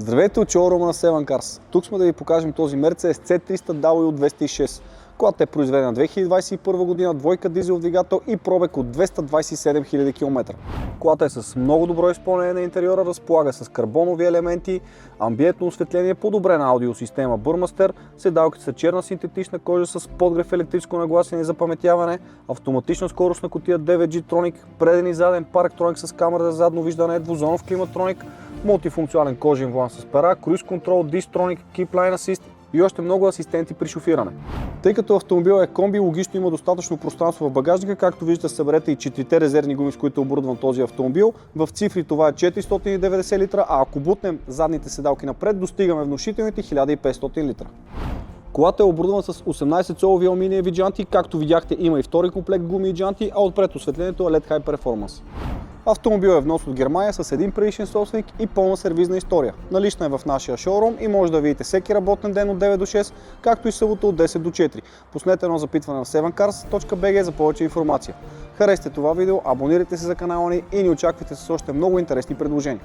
Здравейте от шоурума на Seven Cars. Тук сме да ви покажем този Mercedes C300W 206. Колата е произведена 2021 година, двойка дизел двигател и пробег от 227 000 км. Колата е с много добро изпълнение на интериора, разполага с карбонови елементи, амбиентно осветление, подобрена аудиосистема Burmester, седалките са черна синтетична кожа с подгрев, електрическо нагласене и запаметяване, автоматична скоростна кутия 9G Tronic, преден и заден парктроник с камера за задно виждане, двузонов климатроник, мултифункционален кожен волан с пера, круиз контрол, дисктроник, Keep Line Assist и още много асистенти при шофиране. Тъй като автомобил е комби, логично има достатъчно пространство в багажника, както виждате съберете и 4 резервни гуми, с които е оборудван този автомобил. В цифри това е 490 литра, а ако бутнем задните седалки напред, достигаме внушителните 1500 литра. Колата е оборудвана с 18-цолови алуминиеви джанти, както видяхте има и втори комплект гуми и джанти, а отпред осветлението е LED High Performance. Автомобил е внос от Германия с един предишен собственик и пълна сервизна история. Налична е в нашия шоурум и може да видите всеки работен ден от 9 до 6, както и събота от 10 до 4. Пуснете едно запитване на sevencars.bg за повече информация. Харесайте това видео, абонирайте се за канала ни и ни очаквайте с още много интересни предложения.